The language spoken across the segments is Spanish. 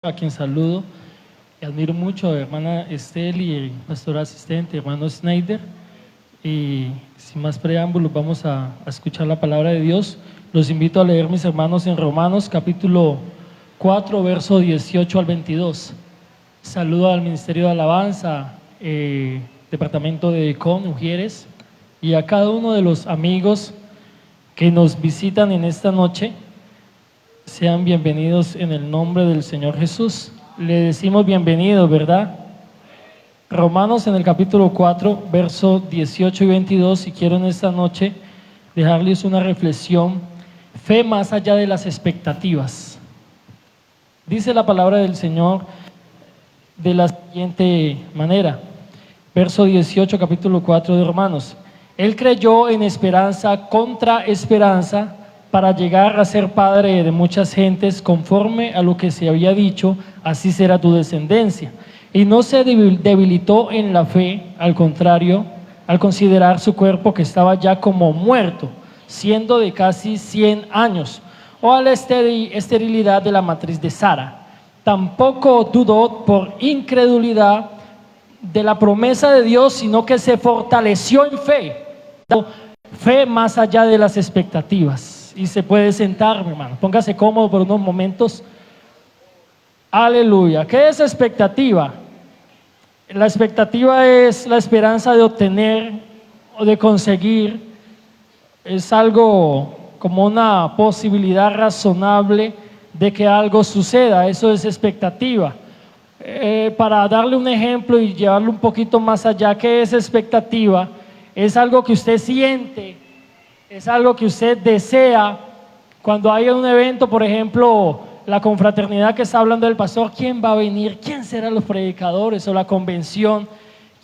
a quien saludo y admiro mucho, hermana Estel y el pastor asistente, hermano Schneider. Y sin más preámbulos, vamos a escuchar la palabra de Dios. Los invito a leer, mis hermanos, en Romanos capítulo 4, verso 18 al 22. Saludo al Ministerio de Alabanza, Departamento de Decon, Ujieres, y a cada uno de los amigos que nos visitan en esta noche. Sean bienvenidos en el nombre del Señor Jesús. Le decimos bienvenidos, ¿verdad? Romanos en el capítulo 4, verso 18 y 22, y quiero en esta noche dejarles una reflexión: fe más allá de las expectativas. Dice la palabra del Señor de la siguiente manera, verso 18, capítulo 4 de Romanos: Él creyó en esperanza contra esperanza, para llegar a ser padre de muchas gentes, conforme a lo que se había dicho, así será tu descendencia. Y no se debilitó en la fe, al contrario, al considerar su cuerpo que estaba ya como muerto, siendo de casi 100 años, o a la esterilidad de la matriz de Sara. Tampoco dudó por incredulidad de la promesa de Dios, sino que se fortaleció en fe más allá de las expectativas. Y se puede sentar, mi hermano, póngase cómodo por unos momentos. Aleluya. ¿Qué es expectativa? La expectativa es la esperanza de obtener o de conseguir. Es algo como una posibilidad razonable de que algo suceda. Eso es expectativa. Para darle un ejemplo y llevarlo un poquito más allá, ¿qué es expectativa? Es algo que usted siente, es algo que usted desea. Cuando hay un evento, por ejemplo, la confraternidad que está hablando del pastor, ¿quién va a venir? ¿Quién serán los predicadores? O la convención,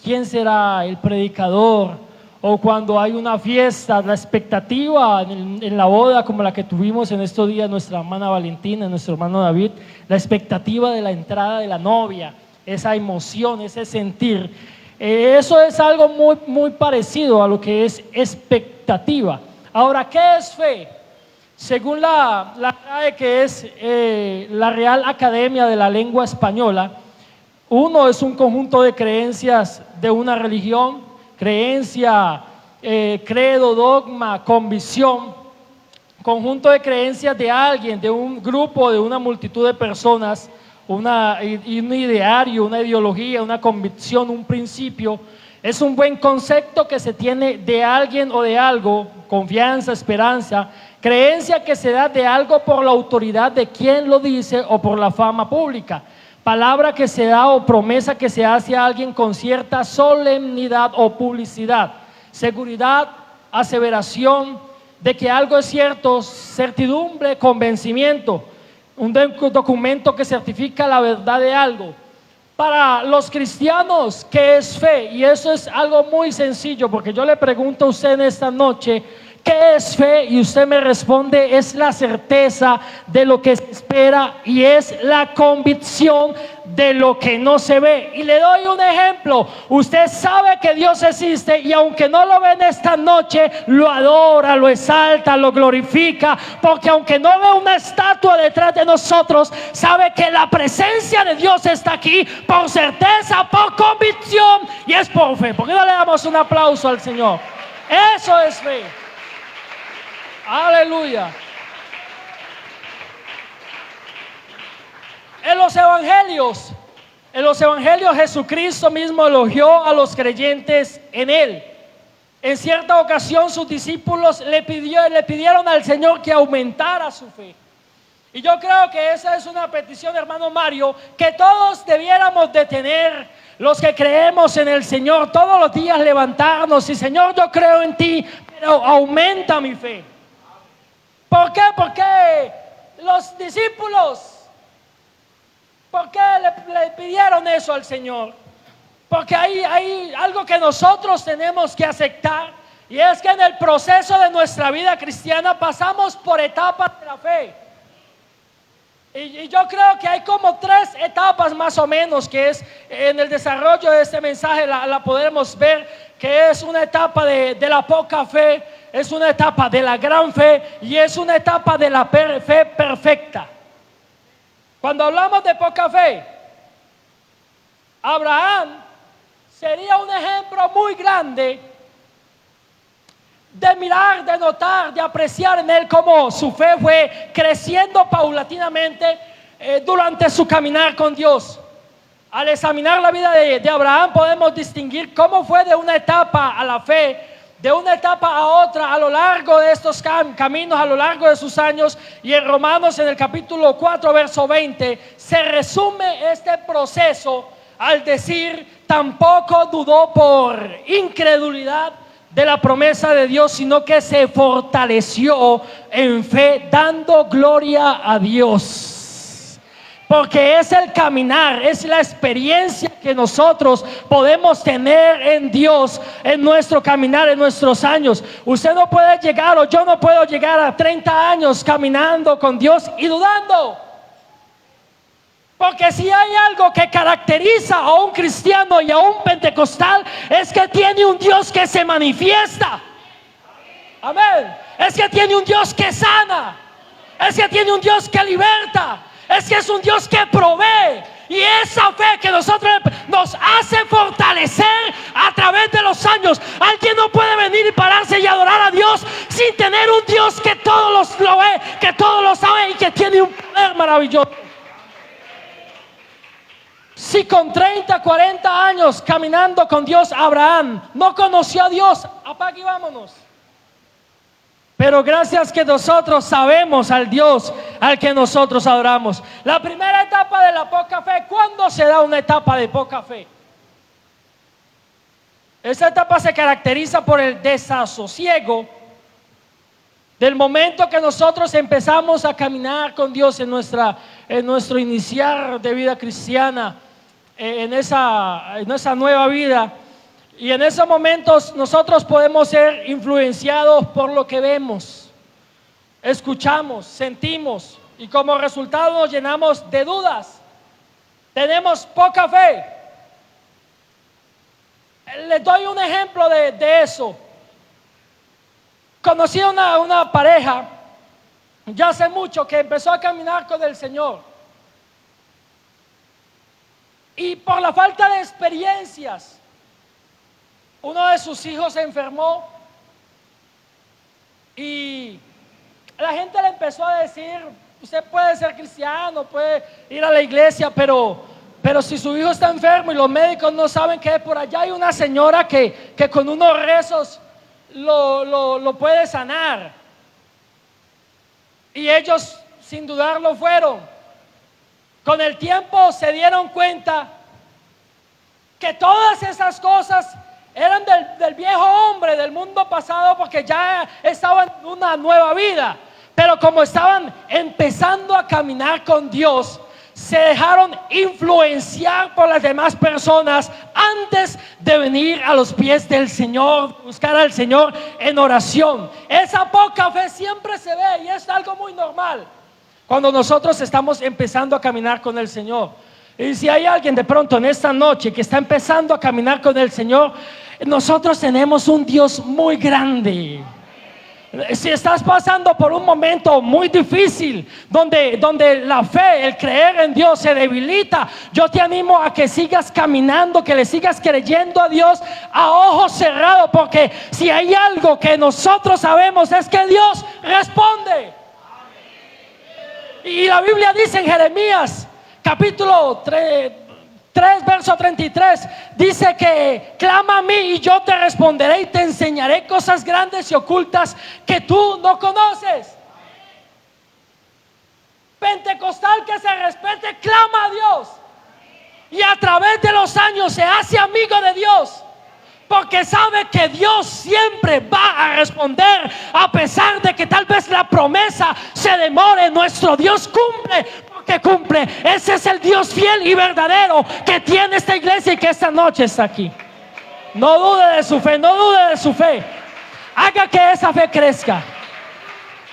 ¿quién será el predicador? O cuando hay una fiesta, la expectativa en la boda como la que tuvimos en estos días, nuestra hermana Valentina, nuestro hermano David, la expectativa de la entrada de la novia, esa emoción, ese sentir. Eso es algo muy parecido a lo que es expectativa. Ahora, ¿qué es fe? Según la RAE, que es la Real Academia de la Lengua Española, uno es un conjunto de creencias de una religión, creencia, credo, dogma, convicción, conjunto de creencias de alguien, de un grupo, de una multitud de personas, un ideario, una ideología, una convicción, un principio. Es un buen concepto que se tiene de alguien o de algo, confianza, esperanza, creencia que se da de algo por la autoridad de quien lo dice o por la fama pública, palabra que se da o promesa que se hace a alguien con cierta solemnidad o publicidad, seguridad, aseveración de que algo es cierto, certidumbre, convencimiento, un documento que certifica la verdad de algo. Para los cristianos, ¿qué es fe? Y eso es algo muy sencillo, porque yo le pregunto a usted en esta noche, ¿qué es fe? Y usted me responde, es la certeza de lo que se espera y es la convicción de lo que no se ve. Y le doy un ejemplo: usted sabe que Dios existe y aunque no lo ve en esta noche, lo adora, lo exalta, lo glorifica, porque aunque no ve una estatua detrás de nosotros, sabe que la presencia de Dios está aquí por certeza, por convicción, y es por fe. ¿Por qué no le damos un aplauso al Señor? Eso es fe. Aleluya. En los evangelios Jesucristo mismo elogió a los creyentes en Él. En cierta ocasión sus discípulos le pidieron al Señor que aumentara su fe. Y yo creo que esa es una petición, hermano Mario, que todos debiéramos de tener, los que creemos en el Señor, todos los días levantarnos y: Señor, yo creo en ti, pero aumenta mi fe. ¿Por qué? Porque los discípulos, ¿por qué le pidieron eso al Señor? Porque hay algo que nosotros tenemos que aceptar, y es que en el proceso de nuestra vida cristiana pasamos por etapas de la fe. Y yo creo que hay como 3 etapas más o menos, que es en el desarrollo de este mensaje la podemos ver, que es una etapa de la poca fe, es una etapa de la gran fe y es una etapa de la fe perfecta. Cuando hablamos de poca fe, Abraham sería un ejemplo muy grande de mirar, de notar, de apreciar en él cómo su fe fue creciendo paulatinamente durante su caminar con Dios. Al examinar la vida de Abraham podemos distinguir cómo fue de una etapa a la fe, de una etapa a otra a lo largo de estos caminos, a lo largo de sus años. Y en Romanos, en el capítulo 4 verso 20, se resume este proceso al decir: tampoco dudó por incredulidad de la promesa de Dios, sino que se fortaleció en fe, dando gloria a Dios. Porque es el caminar, es la experiencia que nosotros podemos tener en Dios, en nuestro caminar, en nuestros años. Usted no puede llegar, o yo no puedo llegar a 30 años caminando con Dios y dudando. Porque si hay algo que caracteriza a un cristiano y a un pentecostal, es que tiene un Dios que se manifiesta. Amén. Es que tiene un Dios que sana. Es que tiene un Dios que liberta. Es que es un Dios que provee. Y esa fe que nosotros nos hace fortalecer a través de los años. Alguien no puede venir y pararse y adorar a Dios sin tener un Dios que todos lo ve, que todo lo sabe y que tiene un poder maravilloso. Si con 30, 40 años caminando con Dios, Abraham no conoció a Dios, apague y vámonos. Pero gracias que nosotros sabemos al Dios al que nosotros adoramos. La primera etapa de la poca fe, ¿cuándo se da una etapa de poca fe? Esta etapa se caracteriza por el desasosiego del momento que nosotros empezamos a caminar con Dios en nuestro iniciar de vida cristiana, en esa nueva vida. Y en esos momentos nosotros podemos ser influenciados por lo que vemos, escuchamos, sentimos, y como resultado nos llenamos de dudas. Tenemos poca fe. Les doy un ejemplo de eso. Conocí a una pareja ya hace mucho que empezó a caminar con el Señor. Y por la falta de experiencias, uno de sus hijos se enfermó y la gente le empezó a decir: usted puede ser cristiano, puede ir a la iglesia, pero si su hijo está enfermo y los médicos no saben qué, por allá hay una señora que con unos rezos lo puede sanar. Y ellos sin dudarlo fueron. Con el tiempo se dieron cuenta que todas esas cosas eran del viejo hombre, del mundo pasado, porque ya estaban en una nueva vida. Pero como estaban empezando a caminar con Dios, se dejaron influenciar por las demás personas antes de venir a los pies del Señor, buscar al Señor en oración. Esa poca fe siempre se ve y es algo muy normal cuando nosotros estamos empezando a caminar con el Señor. Y si hay alguien de pronto en esta noche que está empezando a caminar con el Señor, nosotros tenemos un Dios muy grande. Si estás pasando por un momento muy difícil donde la fe, el creer en Dios se debilita, yo te animo a que sigas caminando, que le sigas creyendo a Dios a ojos cerrados, porque si hay algo que nosotros sabemos es que Dios responde. Y la Biblia dice en Jeremías capítulo 3 verso 33, dice que clama a mí y yo te responderé y te enseñaré cosas grandes y ocultas que tú no conoces. Pentecostal que se respete clama a Dios y a través de los años se hace amigo de Dios, porque sabe que Dios siempre va a responder, a pesar de que tal vez la promesa se demore. Nuestro Dios cumple, porque cumple. Ese es el Dios fiel y verdadero que tiene esta iglesia y que esta noche está aquí. No dude de su fe, no dude de su fe. Haga que esa fe crezca.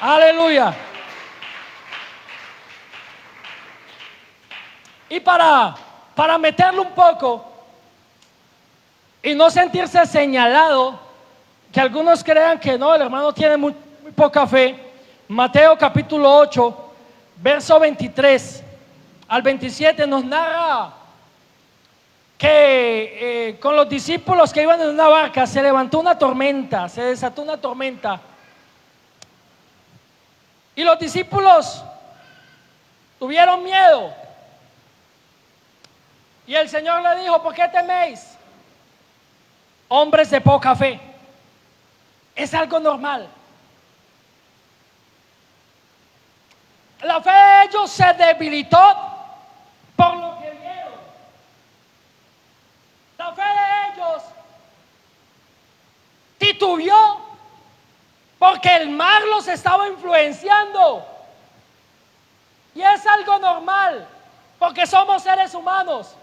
Aleluya. Y para meterlo un poco y no sentirse señalado, que algunos crean que no, el hermano tiene muy poca fe, Mateo capítulo 8 verso 23 al 27 nos narra que con los discípulos que iban en una barca se levantó una tormenta, se desató una tormenta. Y los discípulos tuvieron miedo. Y el Señor le dijo: ¿por qué teméis, hombres de poca fe? Es algo normal. La fe de ellos se debilitó por lo que vieron. La fe de ellos titubeó porque el mar los estaba influenciando. Y es algo normal, porque somos seres humanos.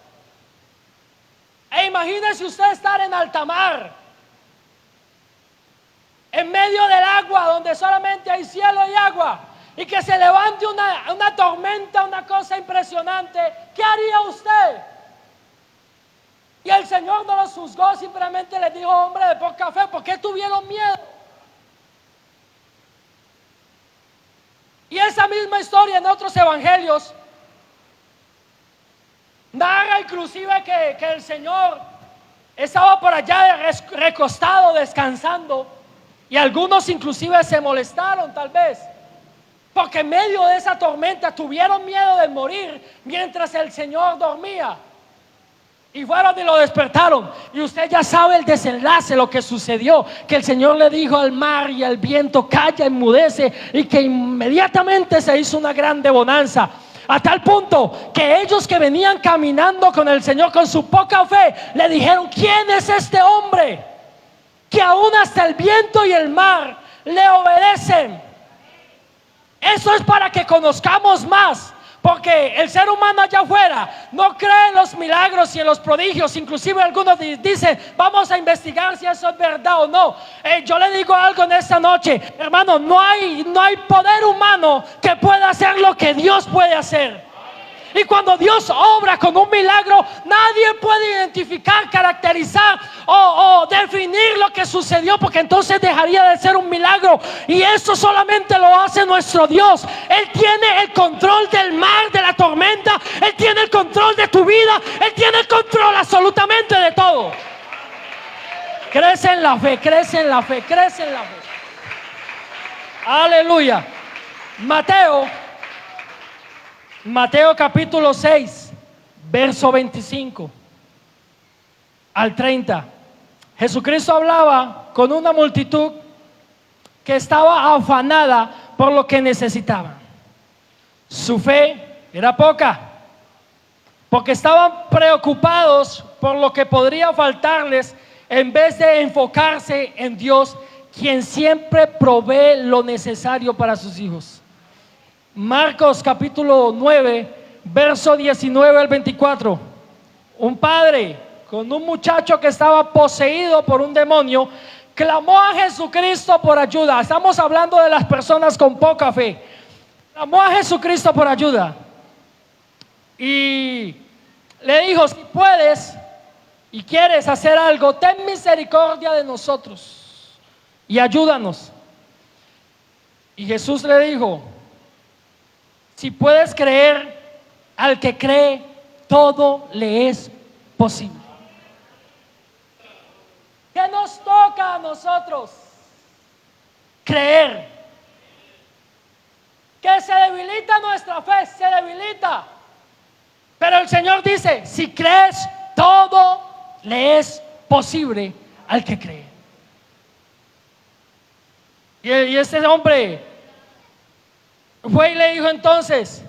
E imagínese usted estar en alta mar, en medio del agua, donde solamente hay cielo y agua, y que se levante una tormenta, una cosa impresionante. ¿Qué haría usted? Y el Señor no los juzgó, simplemente les dijo: hombre de poca fe, ¿por qué tuvieron miedo? Y esa misma historia en otros evangelios narra inclusive que el Señor estaba por allá recostado, descansando, y algunos inclusive se molestaron tal vez, porque en medio de esa tormenta tuvieron miedo de morir mientras el Señor dormía. Y fueron y lo despertaron. Y usted ya sabe el desenlace, lo que sucedió: que el Señor le dijo al mar y al viento: calla, enmudece. Y que inmediatamente se hizo una grande bonanza, a tal punto que ellos que venían caminando con el Señor con su poca fe le dijeron: ¿quién es este hombre que aún hasta el viento y el mar le obedecen? Eso es para que conozcamos más, porque el ser humano allá afuera no cree en los milagros y en los prodigios. Inclusive algunos dicen: vamos a investigar si eso es verdad o no. Yo le digo algo en esta noche, hermano: no hay poder humano que pueda hacer lo que Dios puede hacer. Y cuando Dios obra con un milagro, nadie puede identificar, caracterizar o definir lo que sucedió, porque entonces dejaría de ser un milagro. Y eso solamente lo hace nuestro Dios. Él tiene el control del mar, de la tormenta. Él tiene el control de tu vida. Él tiene el control absolutamente de todo. Crece en la fe, crece en la fe, crece en la fe. Aleluya. Mateo capítulo 6, verso 25 al 30. Jesucristo hablaba con una multitud que estaba afanada por lo que necesitaban. Su fe era poca, porque estaban preocupados por lo que podría faltarles, en vez de enfocarse en Dios, quien siempre provee lo necesario para sus hijos. Marcos capítulo 9, verso 19 al 24. Un padre con un muchacho que estaba poseído por un demonio clamó a Jesucristo por ayuda. Estamos hablando de las personas con poca fe. Clamó a Jesucristo por ayuda y le dijo: si puedes y quieres hacer algo, ten misericordia de nosotros y ayúdanos. Y Jesús le dijo: si puedes creer, al que cree, todo le es posible. ¿Qué nos toca a nosotros? Creer. Que se debilita nuestra fe, se debilita. Pero el Señor dice: si crees, todo le es posible al que cree. Y este hombre fue y le dijo entonces: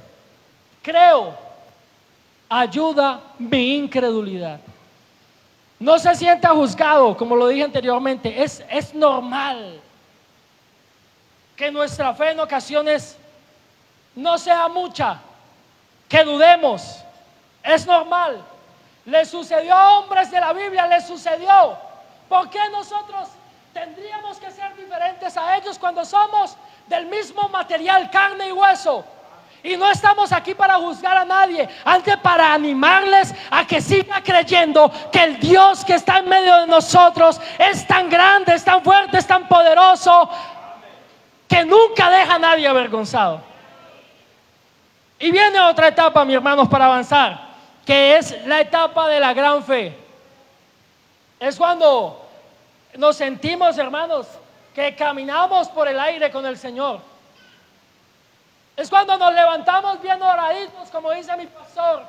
creo, ayuda mi incredulidad. No se sienta juzgado, como lo dije anteriormente. Es normal que nuestra fe en ocasiones no sea mucha, que dudemos. Es normal. Le sucedió a hombres de la Biblia, le sucedió. ¿Por qué nosotros tendríamos que ser diferentes a ellos cuando somos del mismo material, carne y hueso? Y no estamos aquí para juzgar a nadie, antes para animarles a que sigan creyendo que el Dios que está en medio de nosotros es tan grande, es tan fuerte, es tan poderoso, que nunca deja a nadie avergonzado. Y viene otra etapa, mis hermanos, para avanzar, que es la etapa de la gran fe. Es cuando nos sentimos, hermanos, que caminamos por el aire con el Señor. Es cuando nos levantamos bien oraditos, como dice mi pastor.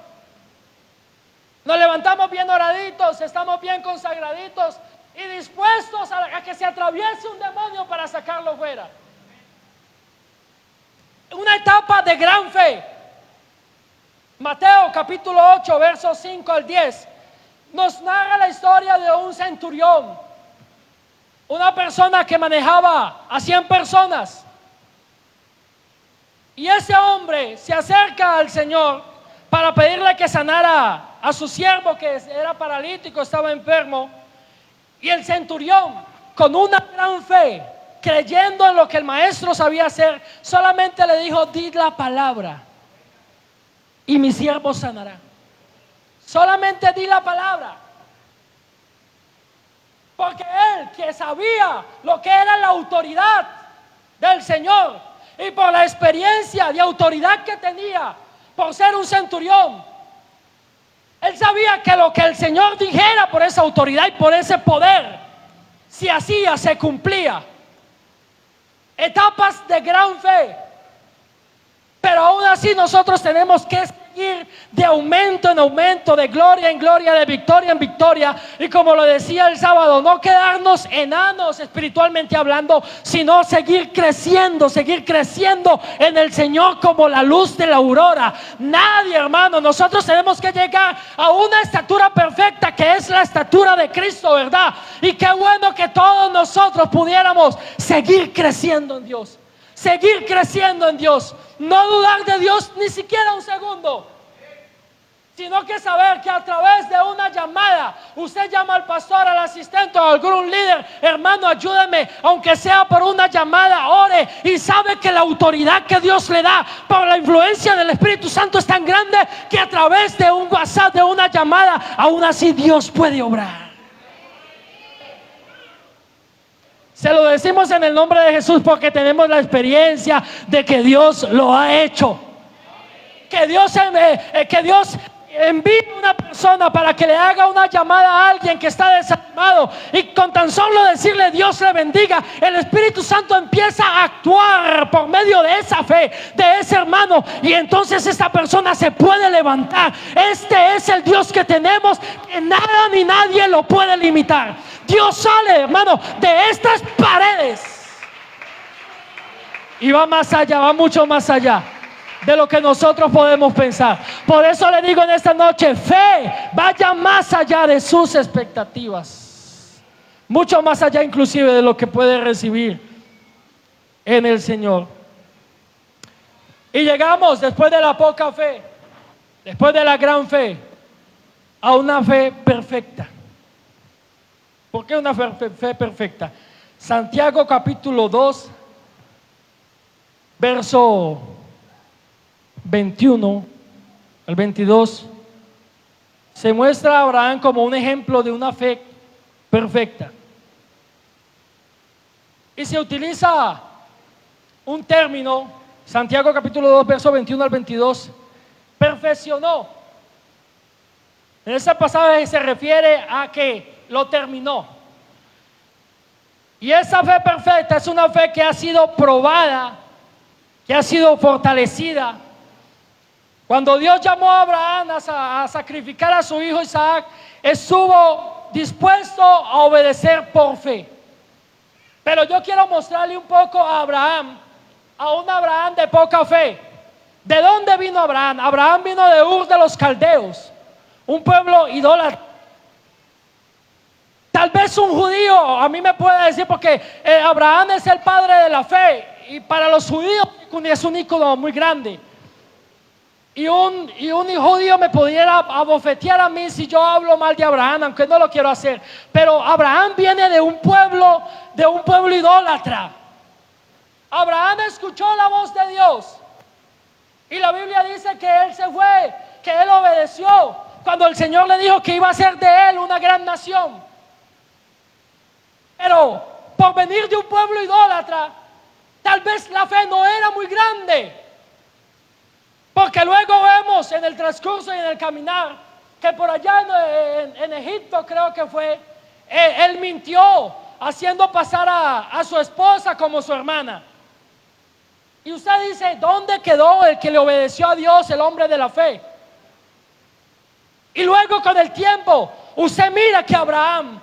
Nos levantamos bien oraditos, estamos bien consagraditos y dispuestos a que se atraviese un demonio para sacarlo fuera. Una etapa de gran fe. Mateo capítulo 8, versos 5 al 10, nos narra la historia de un centurión, una persona que manejaba a 100 personas. Y ese hombre se acerca al Señor para pedirle que sanara a su siervo que era paralítico, estaba enfermo. Y el centurión, con una gran fe, creyendo en lo que el maestro sabía hacer, solamente le dijo: di la palabra y mi siervo sanará. Solamente di la palabra. Porque él, que sabía lo que era la autoridad del Señor, y por la experiencia de autoridad que tenía por ser un centurión, él sabía que lo que el Señor dijera por esa autoridad y por ese poder, si hacía, se cumplía. Etapas de gran fe. Pero aún así nosotros tenemos que seguir de aumento en aumento, de gloria en gloria, de victoria en victoria. Y como lo decía el sábado, no quedarnos enanos espiritualmente hablando, sino seguir creciendo en el Señor como la luz de la aurora. Nadie, hermano, nosotros tenemos que llegar a una estatura perfecta, que es la estatura de Cristo, ¿verdad? Y qué bueno que todos nosotros pudiéramos seguir creciendo en Dios. Seguir creciendo en Dios, no dudar de Dios ni siquiera un segundo, sino que saber que a través de una llamada, usted llama al pastor, al asistente o a algún líder: hermano, ayúdeme, aunque sea por una llamada, ore, y sabe que la autoridad que Dios le da por la influencia del Espíritu Santo es tan grande que a través de un WhatsApp, de una llamada, aún así Dios puede obrar. Se lo decimos en el nombre de Jesús porque tenemos la experiencia de que Dios lo ha hecho. Que Dios envíe una persona para que le haga una llamada a alguien que está desanimado, y con tan solo decirle Dios le bendiga, el Espíritu Santo empieza a actuar por medio de esa fe de ese hermano, y entonces esta persona se puede levantar. Este es el Dios que tenemos, que nada ni nadie lo puede limitar. Dios sale, hermano, de estas paredes y va más allá, va mucho más allá de lo que nosotros podemos pensar. Por eso le digo en esta noche: fe, vaya más allá de sus expectativas, mucho más allá inclusive de lo que puede recibir en el Señor. Y llegamos, después de la poca fe, después de la gran fe, a una fe perfecta. ¿Por qué una fe perfecta? Santiago capítulo 2, verso 21 al 22, se muestra a Abraham como un ejemplo de una fe perfecta. Y se utiliza un término, Santiago capítulo 2, verso 21 al 22, perfeccionó. En ese pasaje se refiere a que lo terminó. Y esa fe perfecta es una fe que ha sido probada, que ha sido fortalecida. Cuando Dios llamó a Abraham a sacrificar a su hijo Isaac, estuvo dispuesto a obedecer por fe. Pero yo quiero mostrarle un poco a Abraham, a un Abraham de poca fe. ¿De dónde vino Abraham? Abraham vino de Ur de los Caldeos, un pueblo idólatra. Tal vez un judío a mí me puede decir, porque Abraham es el padre de la fe, y para los judíos es un ícono muy grande. Y un judío me pudiera abofetear a mí si yo hablo mal de Abraham, aunque no lo quiero hacer. Pero Abraham viene de un pueblo idólatra. Abraham escuchó la voz de Dios, y la Biblia dice que él se fue, que él obedeció cuando el Señor le dijo que iba a hacer de él una gran nación. Pero por venir de un pueblo idólatra, tal vez la fe no era muy grande. Porque luego vemos en el transcurso y en el caminar que por allá en Egipto, creo que fue, él mintió haciendo pasar a su esposa como su hermana. Y usted dice, ¿dónde quedó el que le obedeció a Dios, el hombre de la fe? Y luego con el tiempo, usted mira que Abraham,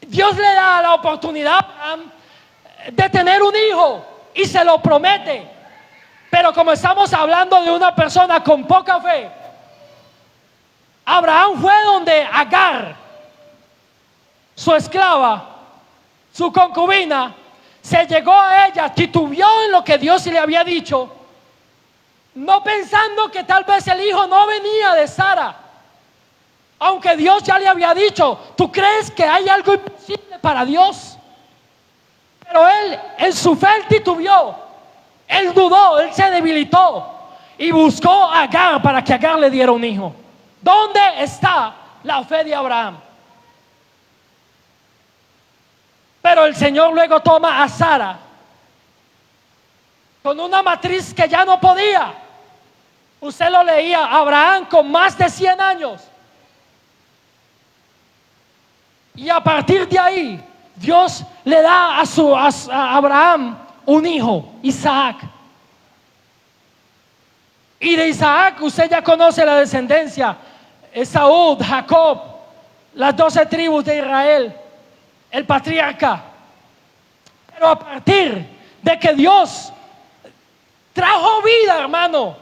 Dios le da la oportunidad a Abraham de tener un hijo y se lo promete. Pero como estamos hablando de una persona con poca fe, Abraham fue donde Agar, su esclava, su concubina, se llegó a ella, titubeó en lo que Dios le había dicho, no pensando que tal vez el hijo no venía de Sara, aunque Dios ya le había dicho. ¿Tú crees que hay algo imposible para Dios? Pero él en su fe titubeó, él dudó, él se debilitó y buscó a Agar para que Agar le diera un hijo. ¿Dónde está la fe de Abraham? Pero el Señor luego toma a Sara con una matriz que ya no podía. Usted lo leía, Abraham con más de 100 años. Y a partir de ahí, Dios le da a Abraham un hijo, Isaac. Y de Isaac usted ya conoce la descendencia: Esaú, Jacob, las 12 tribus de Israel, el patriarca. Pero a partir de que Dios trajo vida, hermano,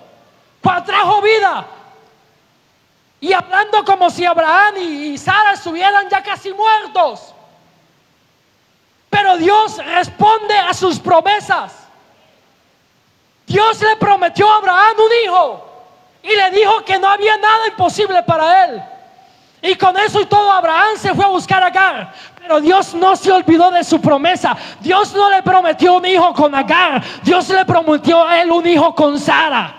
trajo vida, y hablando como si Abraham y Sara estuvieran ya casi muertos, pero Dios responde a sus promesas. Dios le prometió a Abraham un hijo y le dijo que no había nada imposible para él. Y con eso y todo, Abraham se fue a buscar a Agar. Pero Dios no se olvidó de su promesa. Dios no le prometió un hijo con Agar, Dios le prometió a él un hijo con Sara.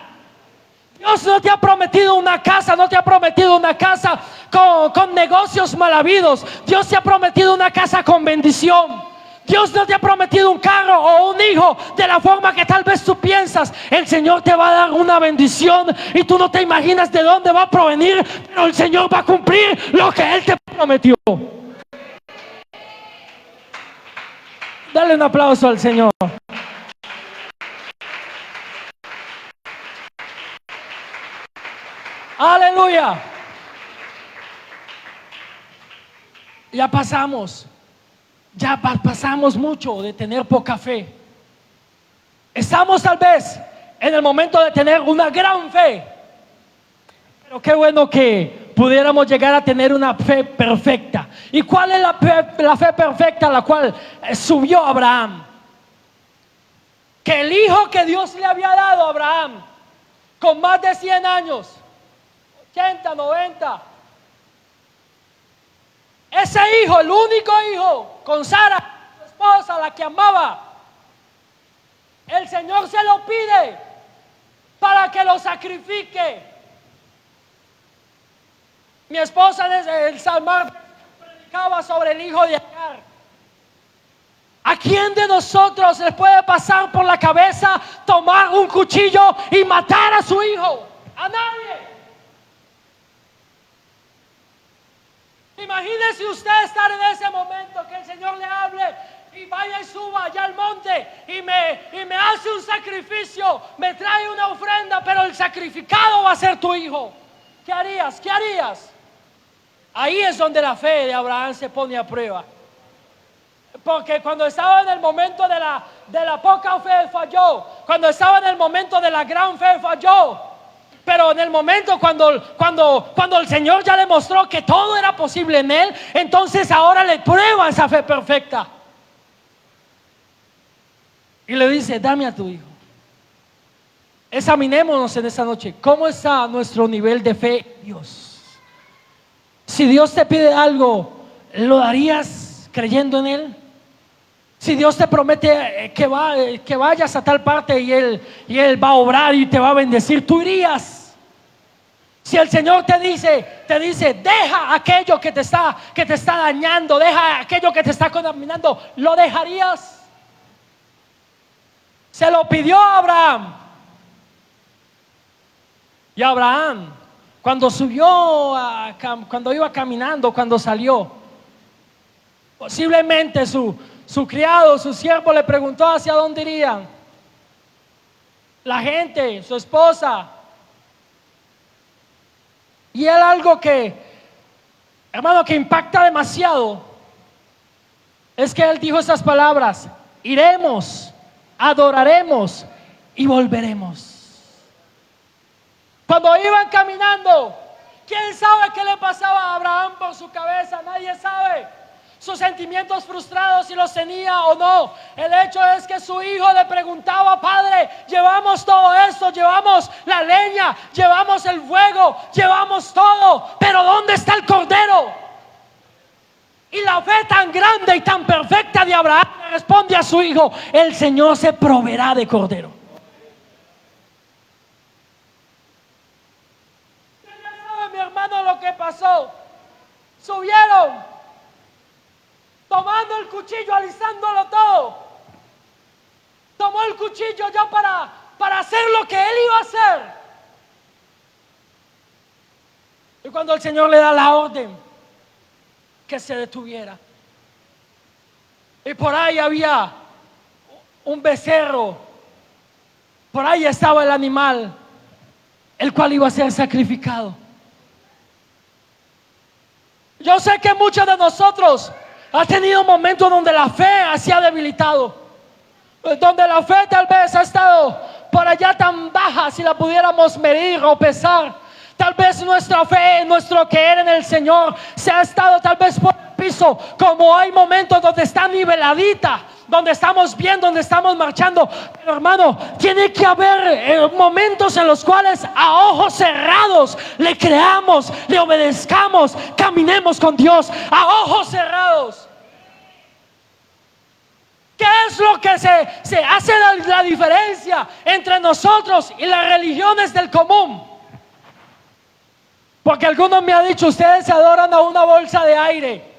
Dios no te ha prometido una casa, no te ha prometido una casa con negocios mal habidos. Dios te ha prometido una casa con bendición. Dios no te ha prometido un carro o un hijo de la forma que tal vez tú piensas. El Señor te va a dar una bendición y tú no te imaginas de dónde va a provenir, pero el Señor va a cumplir lo que Él te prometió. Dale un aplauso al Señor. Aleluya. Ya pasamos mucho de tener poca fe. Estamos tal vez en el momento de tener una gran fe. Pero qué bueno que pudiéramos llegar a tener una fe perfecta. ¿Y cuál es la fe perfecta a la cual subió Abraham? Que el hijo que Dios le había dado a Abraham, con más de 100 años, 80, 90, ese hijo, el único hijo, con Sara, su esposa, la que amaba, el Señor se lo pide para que lo sacrifique. Mi esposa desde el Salmar predicaba sobre el hijo de Agar. ¿A quién de nosotros le puede pasar por la cabeza tomar un cuchillo y matar a su hijo? A nadie. Imagínese usted estar en ese momento, que el Señor le hable y vaya y suba allá al monte y me hace un sacrificio, me trae una ofrenda, pero el sacrificado va a ser tu hijo. ¿Qué harías? ¿Qué harías? Ahí es donde la fe de Abraham se pone a prueba. Porque cuando estaba en el momento de la poca fe falló, cuando estaba en el momento de la gran fe falló. Pero en el momento cuando el Señor ya le mostró que todo era posible en él, entonces ahora le prueba esa fe perfecta. Y le dice: dame a tu hijo. Examinémonos en esta noche. ¿Cómo está nuestro nivel de fe en Dios? Si Dios te pide algo, ¿lo darías creyendo en Él? Si Dios te promete que vayas a tal parte y Él va a obrar y te va a bendecir, ¿tú irías? Si el Señor te dice, deja aquello que te está dañando, deja aquello que te está contaminando, ¿lo dejarías? Se lo pidió a Abraham. Y Abraham, cuando subió, cuando iba caminando, cuando salió, posiblemente su criado, su siervo le preguntó hacia dónde irían. La gente, su esposa. Y él algo que, hermano, que impacta demasiado, es que él dijo estas palabras: iremos, adoraremos y volveremos. Cuando iban caminando, ¿quién sabe qué le pasaba a Abraham por su cabeza? Nadie sabe. Sus sentimientos frustrados, si los tenía o no. El hecho es que su hijo le preguntaba: Padre, llevamos todo esto, llevamos la leña, llevamos el fuego, llevamos todo, pero ¿dónde está el cordero? Y la fe tan grande y tan perfecta de Abraham le responde a su hijo: el Señor se proveerá de cordero. ¿Quién sabe, mi hermano, lo que pasó? Subieron, tomando el cuchillo, alisándolo todo. Tomó el cuchillo ya para hacer lo que él iba a hacer. Y cuando el Señor le da la orden que se detuviera, y por ahí había un becerro, por ahí estaba el animal, el cual iba a ser sacrificado. Yo sé que muchos de nosotros ha tenido momentos donde la fe se ha debilitado, donde la fe tal vez ha estado por allá tan baja, si la pudiéramos medir o pesar. Tal vez nuestra fe, nuestro creer en el Señor se ha estado tal vez por el piso, como hay momentos donde está niveladita, donde estamos bien, donde estamos marchando. Pero hermano, tiene que haber momentos en los cuales a ojos cerrados le creamos, le obedezcamos, caminemos con Dios a ojos cerrados. ¿Qué es lo que se hace la diferencia entre nosotros y las religiones del común? Porque algunos me han dicho: ustedes se adoran a una bolsa de aire.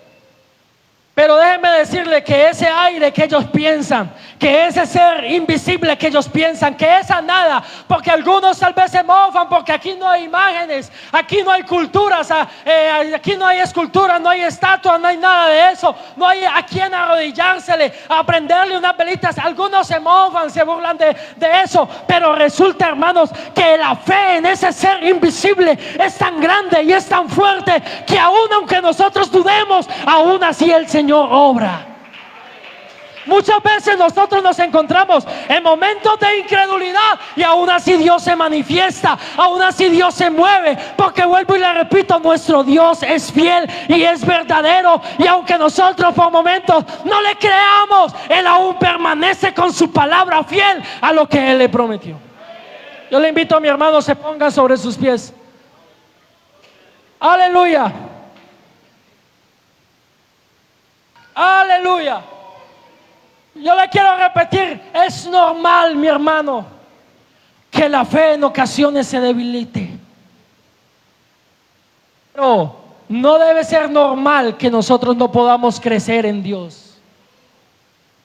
Pero déjenme decirle que ese aire que ellos piensan, que ese ser invisible que ellos piensan, que esa nada, porque algunos tal vez se mofan porque aquí no hay imágenes, aquí no hay culturas, aquí no hay esculturas, no hay estatuas, no hay nada de eso, no hay a quien arrodillársele, a prenderle unas velitas. Algunos se mofan, se burlan de eso, pero resulta, hermanos, que la fe en ese ser invisible es tan grande y es tan fuerte que aún aunque nosotros dudemos, aún así el Señor obra. Muchas veces nosotros nos encontramos en momentos de incredulidad y aún así Dios se manifiesta, aún así Dios se mueve, porque vuelvo y le repito, nuestro Dios es fiel y es verdadero, y aunque nosotros por momentos no le creamos, Él aún permanece con su palabra fiel a lo que Él le prometió. Yo le invito a mi hermano, se ponga sobre sus pies. Aleluya. Aleluya. Yo le quiero repetir: es normal, mi hermano, que la fe en ocasiones se debilite, pero no debe ser normal que nosotros no podamos crecer en Dios.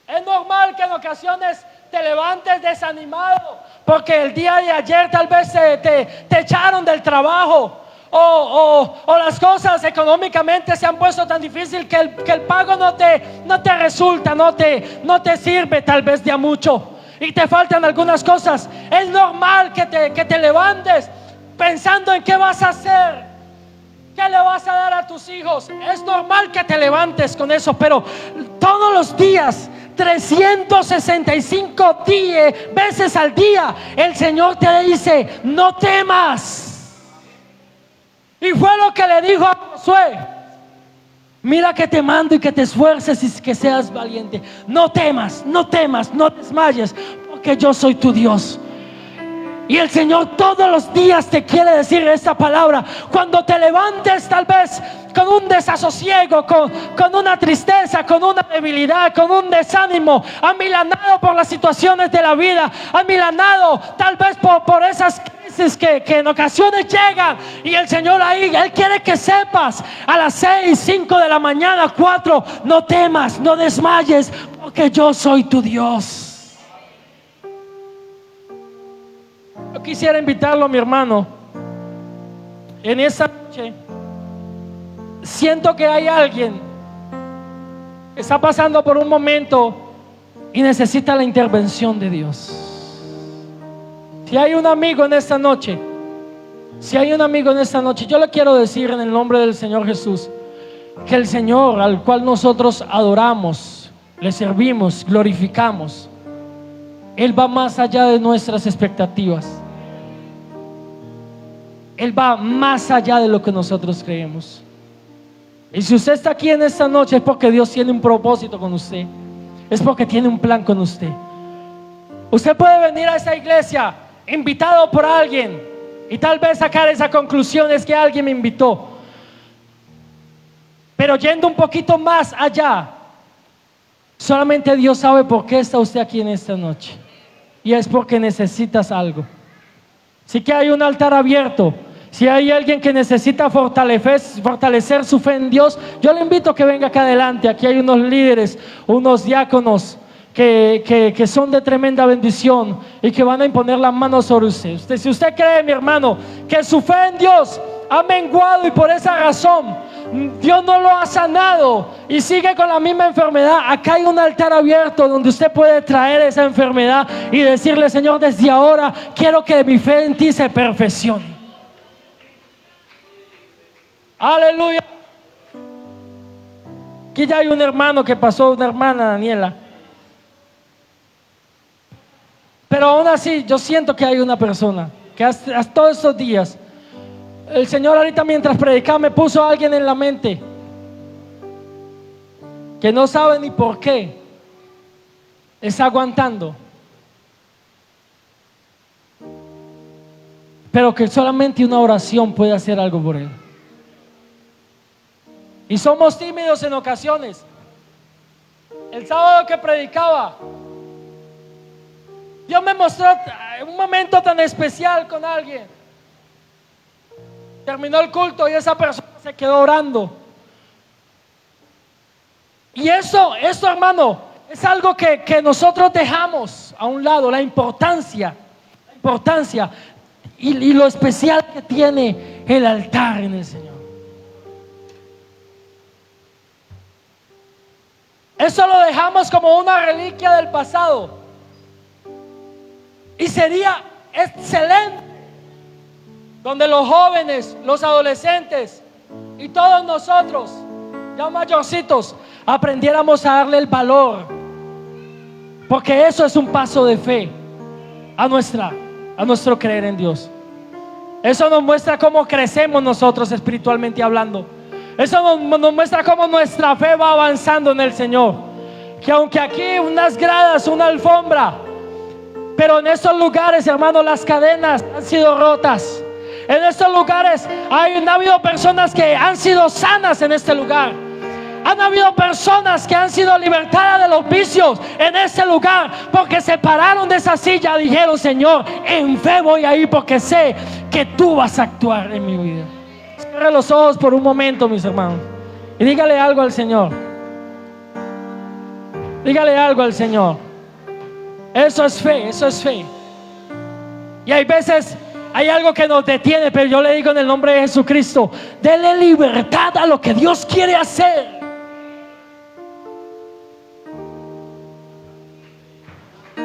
Es normal que en ocasiones te levantes desanimado porque el día de ayer tal vez te echaron del trabajo, o las cosas económicamente se han puesto tan difícil que el pago no te resulta, no te sirve tal vez de a mucho, y te faltan algunas cosas. Es normal que te levantes pensando en qué vas a hacer, qué le vas a dar a tus hijos. Es normal que te levantes con eso, pero todos los días, 365 veces al día, el Señor te dice: no temas. Y fue lo que le dijo a Josué: mira que te mando y que te esfuerces y que seas valiente. No temas, no temas, no desmayes, porque yo soy tu Dios. Y el Señor todos los días te quiere decir esta palabra. Cuando te levantes tal vez con un desasosiego, con una tristeza, con una debilidad, con un desánimo, amilanado por las situaciones de la vida, amilanado tal vez por esas crisis que en ocasiones llegan, y el Señor ahí, Él quiere que sepas a las 6, 5 de la mañana, 4, no temas, no desmayes, porque yo soy tu Dios. Yo quisiera invitarlo, mi hermano, en esta noche siento que hay alguien que está pasando por un momento y necesita la intervención de Dios. Si hay un amigo en esta noche, yo le quiero decir en el nombre del Señor Jesús que el Señor al cual nosotros adoramos, le servimos, glorificamos, Él va más allá de nuestras expectativas. Él va más allá de lo que nosotros creemos. Y si usted está aquí en esta noche, es porque Dios tiene un propósito con usted, es porque tiene un plan con usted. Usted puede venir a esa iglesia invitado por alguien y tal vez sacar esa conclusión: es que alguien me invitó. Pero yendo un poquito más allá, solamente Dios sabe por qué está usted aquí en esta noche, y es porque necesitas algo. Sí que hay un altar abierto. Si hay alguien que necesita fortalecer su fe en Dios, yo le invito a que venga acá adelante. Aquí hay unos líderes, unos diáconos que son de tremenda bendición y que van a imponer las manos sobre usted. Si usted cree, mi hermano, que su fe en Dios ha menguado y por esa razón Dios no lo ha sanado y sigue con la misma enfermedad, acá hay un altar abierto donde usted puede traer esa enfermedad y decirle: Señor, desde ahora quiero que mi fe en ti se perfeccione. Aleluya. Aquí ya hay un hermano que pasó, una hermana, Daniela. Pero aún así yo siento que hay una persona que hasta todos estos días, el Señor ahorita mientras predicaba me puso a alguien en la mente que no sabe ni por qué está aguantando, pero que solamente una oración puede hacer algo por él. Y somos tímidos en ocasiones. El sábado que predicaba, Dios me mostró un momento tan especial con alguien. Terminó el culto y esa persona se quedó orando. Y eso hermano, es algo que nosotros dejamos a un lado, la importancia y lo especial que tiene el altar en el Señor. Eso lo dejamos como una reliquia del pasado. Y sería excelente donde los jóvenes, los adolescentes y todos nosotros, ya mayorcitos, aprendiéramos a darle el valor, porque eso es un paso de fe a nuestro creer en Dios. Eso nos muestra cómo crecemos nosotros espiritualmente hablando. Eso nos muestra cómo nuestra fe va avanzando en el Señor. Que aunque aquí unas gradas, una alfombra, pero en estos lugares, hermano, las cadenas han sido rotas. En estos lugares han habido personas que han sido sanas en este lugar. Han habido personas que han sido libertadas de los vicios en este lugar, porque se pararon de esa silla y dijeron: Señor, en fe voy a ir porque sé que tú vas a actuar en mi vida. Cierre los ojos por un momento, mis hermanos, y dígale algo al Señor. Dígale algo al Señor. Eso es fe, eso es fe. Y hay veces hay algo que nos detiene, pero yo le digo en el nombre de Jesucristo: dele libertad a lo que Dios quiere hacer.